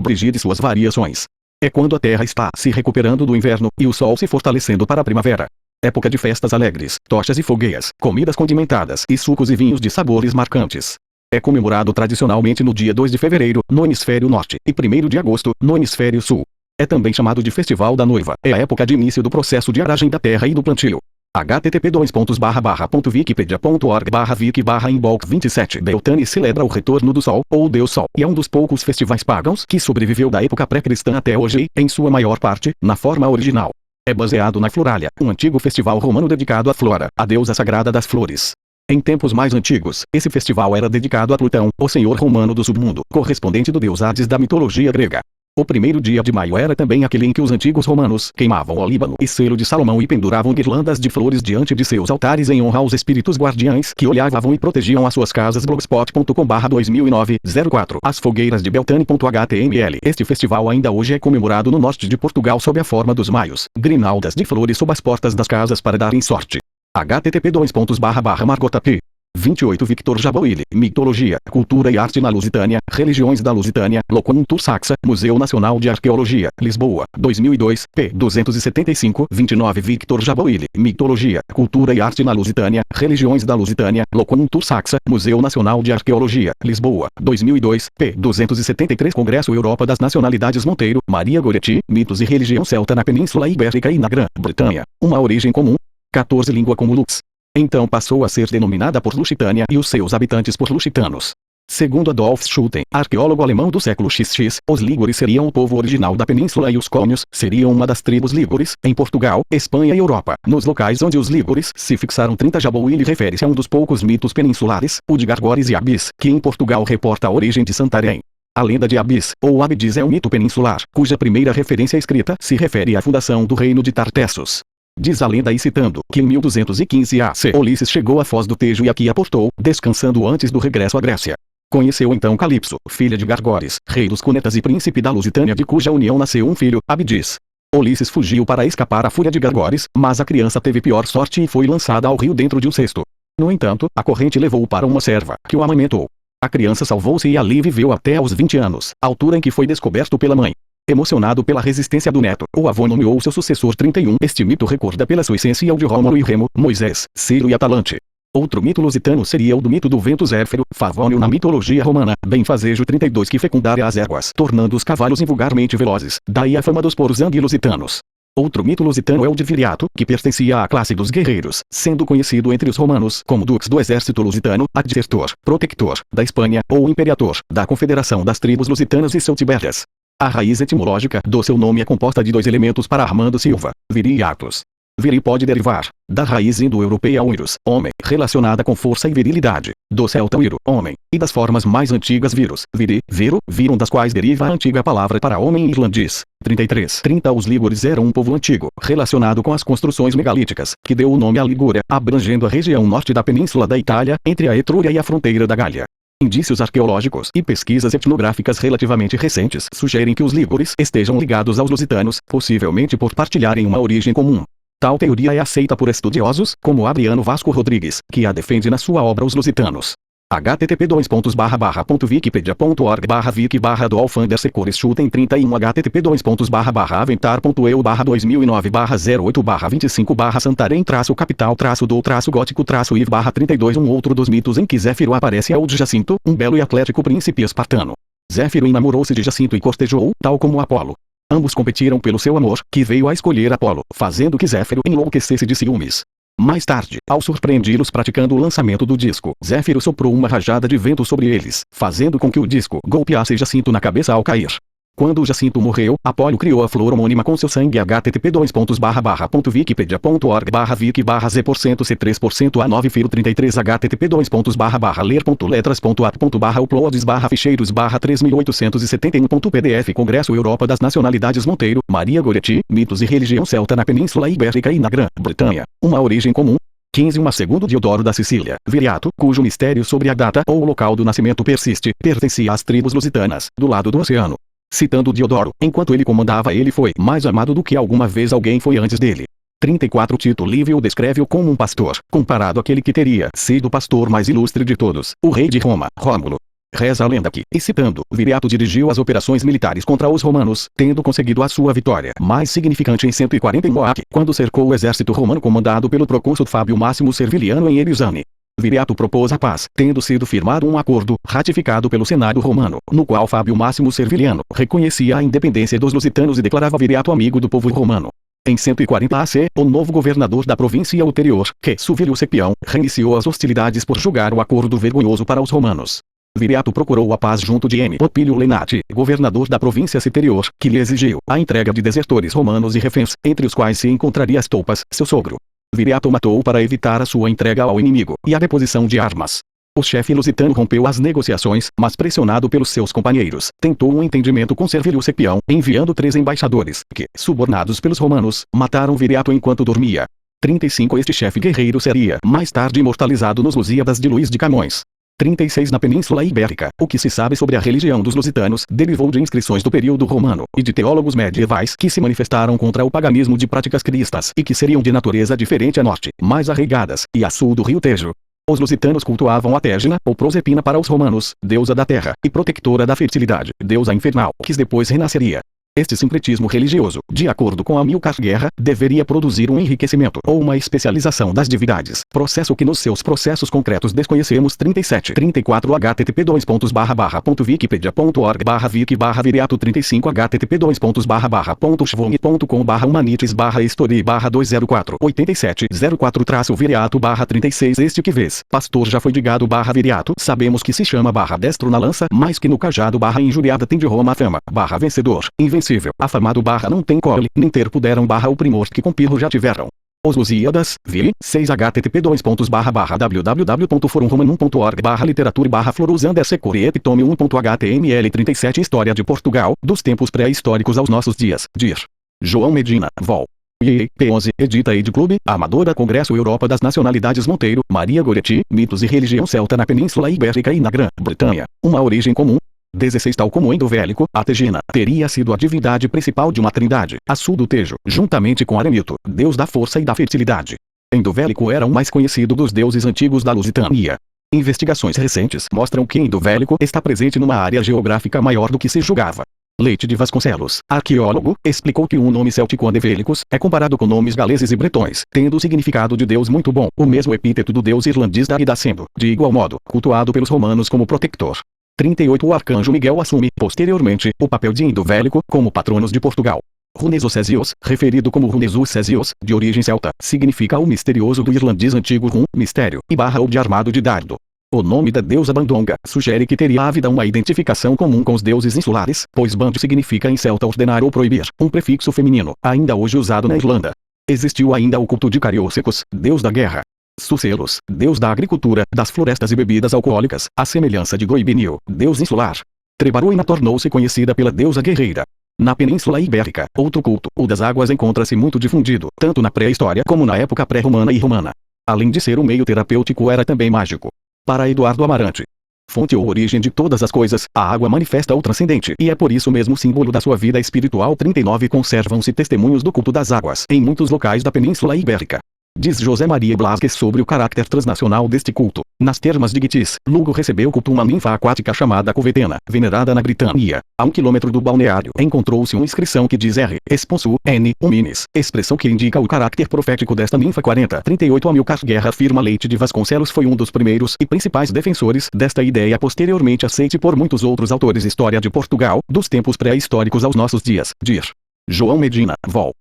Brigida e suas variações. É quando a terra está se recuperando do inverno, e o sol se fortalecendo para a primavera. Época de festas alegres, tochas e fogueiras, comidas condimentadas e sucos e vinhos de sabores marcantes. É comemorado tradicionalmente no dia 2 de fevereiro, no hemisfério norte, e 1º de agosto, no hemisfério sul. É também chamado de Festival da Noiva. É a época de início do processo de aragem da terra e do plantio. http://wikipedia.org/wiki/Imbolc 27 Beltane celebra o retorno do Sol, ou Deus Sol, e é um dos poucos festivais pagãos que sobreviveu da época pré-cristã até hoje, em sua maior parte, na forma original. É baseado na Floralia, um antigo festival romano dedicado a Flora, a deusa sagrada das flores. Em tempos mais antigos, esse festival era dedicado a Plutão, o senhor romano do submundo, correspondente do deus Hades da mitologia grega. O 1º dia de maio era também aquele em que os antigos romanos queimavam o Líbano e selo de Salomão e penduravam guirlandas de flores diante de seus altares em honra aos espíritos guardiães que olhavam e protegiam as suas casas. blogspot.com/2009-04 As fogueiras de Beltane.html Este festival ainda hoje é comemorado no norte de Portugal sob a forma dos maios, grinaldas de flores sob as portas das casas para darem sorte. http://margotap 28 Victor Jaboili, Mitologia, Cultura e Arte na Lusitânia, Religiões da Lusitânia, Locontur Saxa, Museu Nacional de Arqueologia, Lisboa, 2002, p. 275, 29 Victor Jaboili, Mitologia, Cultura e Arte na Lusitânia, Religiões da Lusitânia, Locontur Saxa, Museu Nacional de Arqueologia, Lisboa, 2002, p. 273 Congresso Europa das Nacionalidades Monteiro, Maria Goretti, Mitos e Religião Celta na Península Ibérica e na Grã-Bretanha, uma origem comum. 14 Língua como Lux. Então passou a ser denominada por Lusitânia e os seus habitantes por lusitanos. Segundo Adolf Schutten, arqueólogo alemão do século XX, os lígures seriam o povo original da península e os cônios seriam uma das tribos lígures, em Portugal, Espanha e Europa. Nos locais onde os lígures se fixaram, Jaboíli refere-se a um dos poucos mitos peninsulares, o de Gargores e Abis, que em Portugal reporta a origem de Santarém. A lenda de Abis, ou Abidis, é um mito peninsular, cuja primeira referência escrita se refere à fundação do reino de Tartessos. Diz a lenda, e citando, que em 1215 AC Ulisses chegou a Foz do Tejo e aqui aportou, descansando antes do regresso à Grécia. Conheceu então Calipso, filha de Gargores, rei dos Cunetas e príncipe da Lusitânia, de cuja união nasceu um filho, Abidis. Ulisses fugiu para escapar à fúria de Gargores, mas a criança teve pior sorte e foi lançada ao rio dentro de um cesto. No entanto, a corrente levou-o para uma serva, que o amamentou. A criança salvou-se e ali viveu até aos 20 anos, altura em que foi descoberto pela mãe. Emocionado pela resistência do neto, o avô nomeou seu sucessor 31. Este mito recorda pela sua essência o de Rômulo e Remo, Moisés, Ciro e Atalante. Outro mito lusitano seria o do mito do vento Zéfiro, Favônio na mitologia romana, benfazejo 32, que fecundara as éguas, tornando os cavalos invulgarmente velozes, daí a fama dos poros anguilusitanos. Outro mito lusitano é o de Viriato, que pertencia à classe dos guerreiros, sendo conhecido entre os romanos como dux do exército lusitano, adjutor, protector, da Espanha, ou imperator, da confederação das tribos lusitanas e Celtibérias. A raiz etimológica do seu nome é composta de dois elementos para Armando Silva, viri e atos. Viri pode derivar da raiz indo-europeia uirus, homem, relacionada com força e virilidade, do celta uiro, homem, e das formas mais antigas virus, viri, viro, virum, das quais deriva a antiga palavra para homem irlandês. 30 Os lígures eram um povo antigo, relacionado com as construções megalíticas, que deu o nome à Ligúria, abrangendo a região norte da península da Itália, entre a Etrúria e a fronteira da Gália. Indícios arqueológicos e pesquisas etnográficas relativamente recentes sugerem que os lígures estejam ligados aos lusitanos, possivelmente por partilharem uma origem comum. Tal teoria é aceita por estudiosos, como Adriano Vasco Rodrigues, que a defende na sua obra Os Lusitanos. http://wiki.pedia.org/wiki/Adolf_Secores Schutten 31 http://aventar.eu/2009/08/25/Santarém-capital-do-gótico-iv/32 Um outro dos mitos em que Zéfiro aparece é o de Jacinto, um belo e atlético príncipe espartano. Zéfiro enamorou-se de Jacinto e cortejou, tal como Apolo. Ambos competiram pelo seu amor, que veio a escolher Apolo, fazendo que Zéfiro enlouquecesse de ciúmes. Mais tarde, ao surpreendi-los praticando o lançamento do disco, Zéfiro soprou uma rajada de vento sobre eles, fazendo com que o disco golpeasse Jacinto na cabeça ao cair. Quando Jacinto morreu, Apolo criou a flor homônima com seu sangue. http://wiki.pedia.org/wiki/z%c3%a9-33 http://ler.letras.at.uploads/ficheiros/3871.pdf Congresso Europa das Nacionalidades Monteiro, Maria Goretti, Mitos e Religião Celta na Península Ibérica e na Grã-Bretanha. Uma origem comum. 15 Segundo Diodoro da Sicília, Viriato, cujo mistério sobre a data ou local do nascimento persiste, pertencia às tribos lusitanas, do lado do oceano. Citando Diodoro, enquanto ele comandava, ele foi mais amado do que alguma vez alguém foi antes dele. 34 Tito Livio o descreve-o como um pastor, comparado àquele que teria sido o pastor mais ilustre de todos, o rei de Roma, Rômulo. Reza a lenda que, e citando, Viriato dirigiu as operações militares contra os romanos, tendo conseguido a sua vitória mais significante em 140 em Moac, quando cercou o exército romano comandado pelo procônsul Fábio Máximo Serviliano em Erisane. Viriato propôs a paz, tendo sido firmado um acordo, ratificado pelo Senado romano, no qual Fábio Máximo Serviliano reconhecia a independência dos lusitanos e declarava Viriato amigo do povo romano. Em 140 AC, o novo governador da província ulterior, que Suvílio Sepião, reiniciou as hostilidades por julgar o acordo vergonhoso para os romanos. Viriato procurou a paz junto de M. Popílio Lenati, governador da província superior, que lhe exigiu a entrega de desertores romanos e reféns, entre os quais se encontraria Estopas, seu sogro. Viriato matou para evitar a sua entrega ao inimigo, e a deposição de armas. O chefe lusitano rompeu as negociações, mas pressionado pelos seus companheiros, tentou um entendimento com Servilio Sepião, enviando 3 embaixadores, que, subornados pelos romanos, mataram Viriato enquanto dormia. 35 Este chefe guerreiro seria, mais tarde imortalizado nos Lusíadas de Luís de Camões. 36 Na Península Ibérica, o que se sabe sobre a religião dos lusitanos derivou de inscrições do período romano e de teólogos medievais que se manifestaram contra o paganismo de práticas cristãs e que seriam de natureza diferente a norte, mais arraigadas, e a sul do rio Tejo. Os lusitanos cultuavam a Tégina, ou Prosepina para os romanos, deusa da terra, e protectora da fertilidade, deusa infernal, que depois renasceria. Este sincretismo religioso, de acordo com Amilcar Guerra, deveria produzir um enriquecimento ou uma especialização das divindades, processo que nos seus processos concretos desconhecemos. 37, 34 http://wikipedia.org/wiki/viriato 35 http://shvong.com/humanities/history/204 87 04-viriato/36 Este que vês, pastor já foi digado /viriato, sabemos que se chama /destro na lança, mais que no cajado /injuriada tem de Roma a fama, /vencedor, invencível, afamado /não tem cole, nem ter puderam /o primor que com Pirro já tiveram. Os Lusíadas, Vili, 6 http://www.forumromano.org/literatura/florus_securi epitome 1.html 37 História de Portugal, dos tempos pré-históricos aos nossos dias, dir. João Medina, Vol. P11, edita Ed Clube, Amadora Congresso Europa das Nacionalidades Monteiro, Maria Goretti, Mitos e Religião Celta na Península Ibérica e na Grã-Bretanha, uma origem comum. 16 Tal como Endovélico, a Tegina, teria sido a divindade principal de uma trindade, a Sul do Tejo, juntamente com Arenito, deus da força e da fertilidade. Endovélico era o mais conhecido dos deuses antigos da Lusitânia. Investigações recentes mostram que Endovélico está presente numa área geográfica maior do que se julgava. Leite de Vasconcelos, arqueólogo, explicou que o nome céltico Andevêlicos é comparado com nomes galeses e bretões, tendo o significado de Deus muito bom, o mesmo epíteto do deus irlandês Darida sendo, de igual modo, cultuado pelos romanos como protector. 38 O arcanjo Miguel assume, posteriormente, o papel de Endovélico, como patronos de Portugal. Runesos, referido como Runesus Césios, de origem celta, significa o misterioso do irlandês antigo rum, mistério, e /ou de armado de dardo. O nome da deusa Bandonga sugere que teria havido uma identificação comum com os deuses insulares, pois band significa em celta ordenar ou proibir, um prefixo feminino, ainda hoje usado na Irlanda. Existiu ainda o culto de Cariósecos, deus da guerra. Sucelos, deus da agricultura, das florestas e bebidas alcoólicas, à semelhança de Groibinil, deus insular. Trebaruina tornou-se conhecida pela deusa guerreira. Na Península Ibérica, outro culto, o das águas, encontra-se muito difundido, tanto na pré-história como na época pré-romana e romana. Além de ser um meio terapêutico, era também mágico. Para Eduardo Amarante. Fonte ou origem de todas as coisas, a água manifesta o transcendente e é por isso mesmo símbolo da sua vida espiritual. 39 Conservam-se testemunhos do culto das águas em muitos locais da Península Ibérica. Diz José Maria Blasquez sobre o caráter transnacional deste culto. Nas termas de Gitis, Lugo recebeu culto uma ninfa aquática chamada Covetena, venerada na Britânia. A 1 quilômetro do balneário encontrou-se uma inscrição que diz R. Esponsu, N. Huminis, expressão que indica o caráter profético desta ninfa. 38 Amilcar Guerra afirma Leite de Vasconcelos foi um dos primeiros e principais defensores desta ideia, posteriormente aceite por muitos outros autores. História de Portugal, dos tempos pré-históricos aos nossos dias, dir. João Medina, Vol.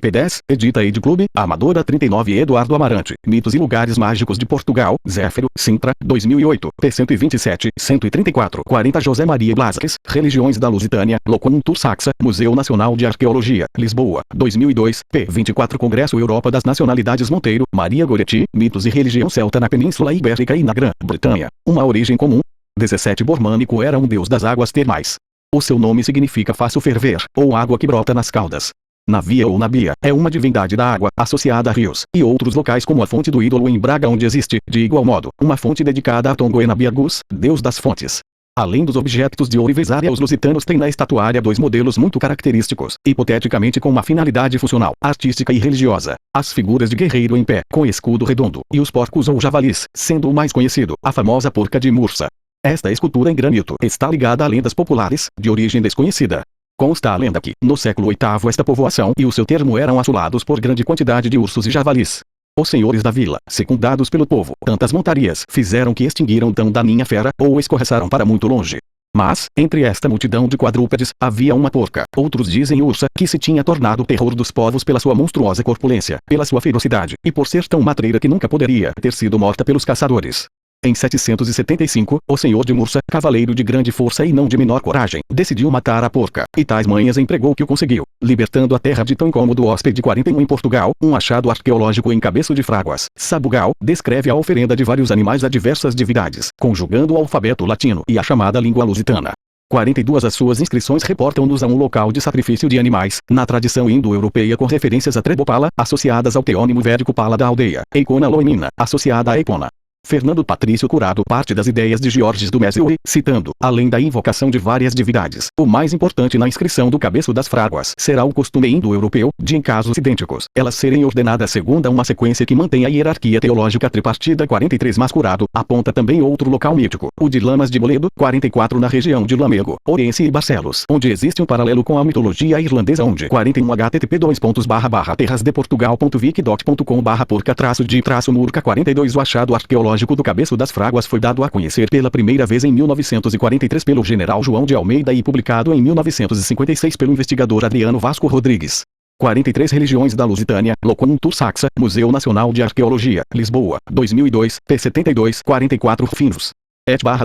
P10, edita Ed Clube, Amadora 39 Eduardo Amarante, Mitos e Lugares Mágicos de Portugal, Zéfiro, Sintra, 2008, P127, 134 40 José Maria Blasquez, Religiões da Lusitânia, Locontur Saxa, Museu Nacional de Arqueologia, Lisboa, 2002, P24 Congresso Europa das Nacionalidades Monteiro, Maria Goretti, Mitos e Religião Celta na Península Ibérica e na Grã-Bretanha, uma origem comum. 17 Bormânico era um deus das águas termais. O seu nome significa faço ferver, ou água que brota nas caudas. Navia ou Nabia, é uma divindade da água, associada a rios, e outros locais como a fonte do ídolo em Braga, onde existe, de igual modo, uma fonte dedicada a Tongoenabiagus, deus das fontes. Além dos objetos de ouro e vesária, os lusitanos têm na estatuária dois modelos muito característicos, hipoteticamente com uma finalidade funcional, artística e religiosa. As figuras de guerreiro em pé, com escudo redondo, e os porcos ou javalis, sendo o mais conhecido, a famosa porca de Mursa. Esta escultura em granito está ligada a lendas populares, de origem desconhecida. Consta a lenda que, no século VIII, esta povoação e o seu termo eram assolados por grande quantidade de ursos e javalis. Os senhores da vila, secundados pelo povo, tantas montarias fizeram que extinguiram tão daninha fera, ou escorraçaram para muito longe. Mas, entre esta multidão de quadrúpedes, havia uma porca, outros dizem ursa, que se tinha tornado o terror dos povos pela sua monstruosa corpulência, pela sua ferocidade, e por ser tão matreira que nunca poderia ter sido morta pelos caçadores. Em 775, o senhor de Mursa, cavaleiro de grande força e não de menor coragem, decidiu matar a porca, e tais manhas empregou que o conseguiu, libertando a terra de tão incômodo hóspede. 41 Em Portugal, um achado arqueológico em Cabeço de Fraguas, Sabugal, descreve a oferenda de vários animais a diversas divindades, conjugando o alfabeto latino e a chamada língua lusitana. 42 As suas inscrições reportam-nos a um local de sacrifício de animais, na tradição indo-europeia, com referências a Trebopala, associadas ao teônimo védico Pala da aldeia, Eikona Loimina, associada a Epona. Fernando Patrício Curado parte das ideias de Georges Dumézil e, citando, além da invocação de várias divindades, o mais importante na inscrição do cabeço das fráguas será o costume indo-europeu, de em casos idênticos, elas serem ordenadas segundo uma sequência que mantém a hierarquia teológica tripartida. 43 Mas Curado aponta também outro local mítico, o de Lamas de Boledo, 44 na região de Lamego, Ourense e Barcelos, onde existe um paralelo com a mitologia irlandesa onde 41 http://terrasdeportugal.wiki.com/porca-de-murca 42 O achado arqueológico do cabeço das fráguas foi dado a conhecer pela primeira vez em 1943 pelo general João de Almeida e publicado em 1956 pelo investigador Adriano Vasco Rodrigues. 43 Religiões da Lusitânia, Locum Tursaxa, Museu Nacional de Arqueologia, Lisboa, 2002, p. 72, 44 Finos.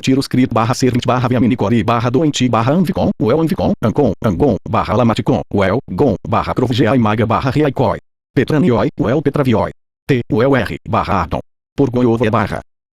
/tiros crit /cernit /viaminicori /doenti /anvicon, well anvicon, ancon, angon, /lamaticon, well, gon, /crovgeai maga /reaicoi. Petranioi, well petravioi. T, well r, /arton. Porgoiova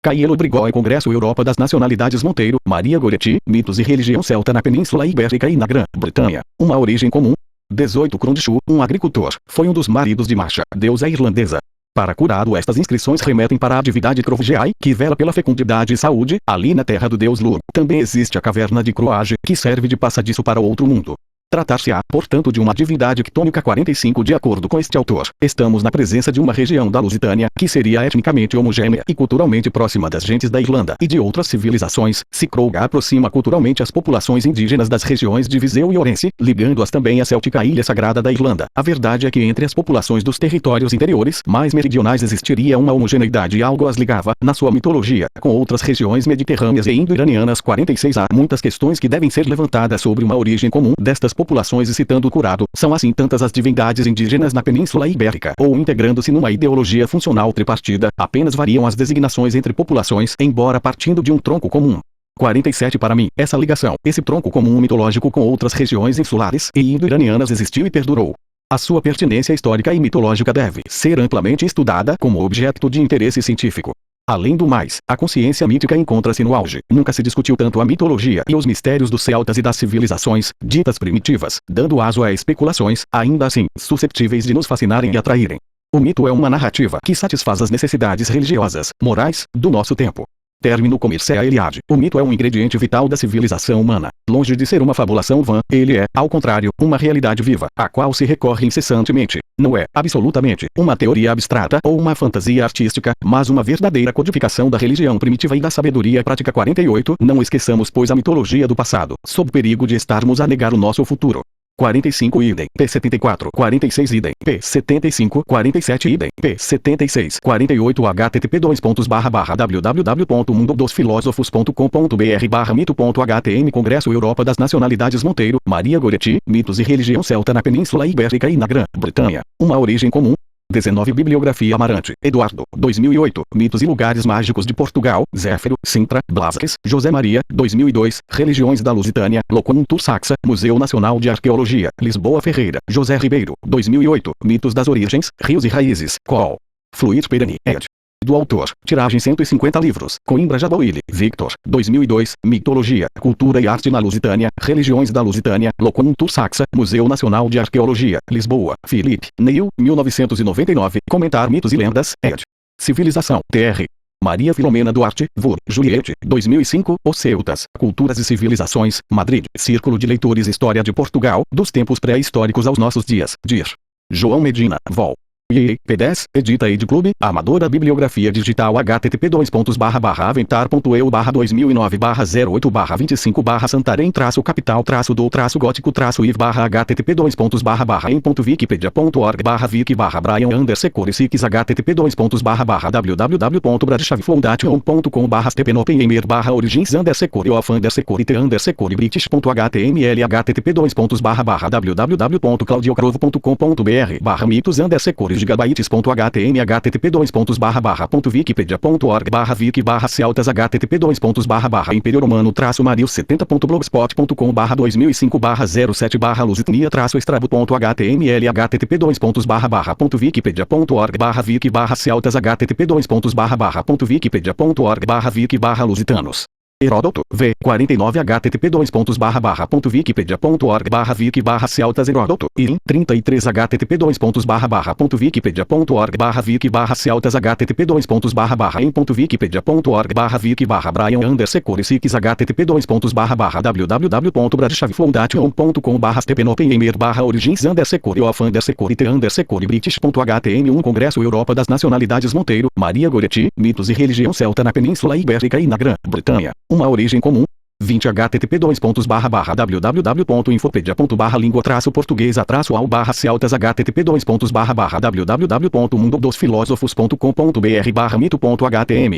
Caielo Brigói Congresso Europa das Nacionalidades Monteiro, Maria Goretti, Mitos e Religião Celta na Península Ibérica e na Grã-Bretanha, uma origem comum. 18 Crondishu, um agricultor, foi um dos maridos de Masha, deusa irlandesa. Para Curado estas inscrições remetem para a divindade Crovgeai, que vela pela fecundidade e saúde, ali na terra do deus Lur. Também existe a caverna de Croage, que serve de passadiço para outro mundo. Tratar-se-á, portanto, de uma divindade quitônica. 45 De acordo com este autor, estamos na presença de uma região da Lusitânia, que seria etnicamente homogênea e culturalmente próxima das gentes da Irlanda e de outras civilizações. Se Croga aproxima culturalmente as populações indígenas das regiões de Viseu e Ourense, ligando-as também à céltica ilha sagrada da Irlanda. A verdade é que entre as populações dos territórios interiores mais meridionais existiria uma homogeneidade e algo as ligava, na sua mitologia, com outras regiões mediterrâneas e indo-iranianas. 46 Há muitas questões que devem ser levantadas sobre uma origem comum destas populações e citando Curado, são assim tantas as divindades indígenas na Península Ibérica, ou integrando-se numa ideologia funcional tripartida, apenas variam as designações entre populações, embora partindo de um tronco comum. 47 Para mim, essa ligação, esse tronco comum mitológico com outras regiões insulares e indo-iranianas existiu e perdurou. A sua pertinência histórica e mitológica deve ser amplamente estudada como objeto de interesse científico. Além do mais, a consciência mítica encontra-se no auge. Nunca se discutiu tanto a mitologia e os mistérios dos celtas e das civilizações, ditas primitivas, dando aso a especulações, ainda assim, susceptíveis de nos fascinarem e atraírem. O mito é uma narrativa que satisfaz as necessidades religiosas, morais, do nosso tempo. Término comercial Eliade. O mito é um ingrediente vital da civilização humana. Longe de ser uma fabulação vã, ele é, ao contrário, uma realidade viva, à qual se recorre incessantemente. Não é, absolutamente, uma teoria abstrata ou uma fantasia artística, mas uma verdadeira codificação da religião primitiva e da sabedoria prática. 48 Não esqueçamos, pois, a mitologia do passado, sob perigo de estarmos a negar o nosso futuro. 45 idem, p. 74, 46 idem, p. 75, 47 idem, p. 76, 48 http://www.mundodosfilósofos.com.br/mito.htm Congresso Europa das Nacionalidades Monteiro, Maria Goretti, Mitos e Religião Celta na Península Ibérica e na Grã-Bretanha, uma origem comum. 19 Bibliografia Amarante, Eduardo, 2008, Mitos e Lugares Mágicos de Portugal, Zéfiro, Sintra, Blasques, José Maria, 2002, Religiões da Lusitânia, Locum Tursaxa, Museu Nacional de Arqueologia, Lisboa Ferreira, José Ribeiro, 2008, Mitos das Origens, Rios e Raízes, Col. Fluid Perani, ed. Do autor, tiragem 150 livros, Coimbra Jabouille, Victor, 2002, Mitologia, Cultura e Arte na Lusitânia, Religiões da Lusitânia, Locum Tursaxa, Museu Nacional de Arqueologia, Lisboa, Filipe, Neil, 1999, Comentar Mitos e Lendas, ed. Civilização, tr. Maria Filomena Duarte, Vur, Juliette, 2005, Os Celtas, Culturas e Civilizações, Madrid, Círculo de Leitores História de Portugal, dos tempos pré-históricos aos nossos dias, dir. João Medina, Vol. P10, Edita Ed Clube, Amadora Bibliografia Digital http://aventar.eu/2005/santarém-gótico-vic.org/wiki/Brian_Secoricis http://www.bradchaveflow.com/stepenopenmer/origins_secori-of_secori-british.html http://www.claudiocrovo.com.br/mitos_secori gigabytes.htm http://wikipedia.org/wiki/celtas http://imperioromano-mario70.blogspot.com/2005/07/lusitania-estrabo.html http://wikipedia.org/wiki/celtas http://wikipedia.org/wiki/lusitanos Heródoto, v. 49 http://wikipedia.org/wiki/celtas Heródoto, irim 33 http://wiki.pedia.org/wiki/celtas http://em.wikipedia.org/wiki/Brian Secores www.bradchavifondatio.com/stepenopenheimer/origins_secure of_secure British.htm1 Congresso Europa das Nacionalidades Monteiro, Maria Goretti, Mitos e Religião Celta na Península Ibérica e na Grã-Bretanha. Uma origem comum. 20 http://www.infopedia.barra-língua-portuguesa-ao-celtas http://www.mundodosfilósofos.com.br/mito.htm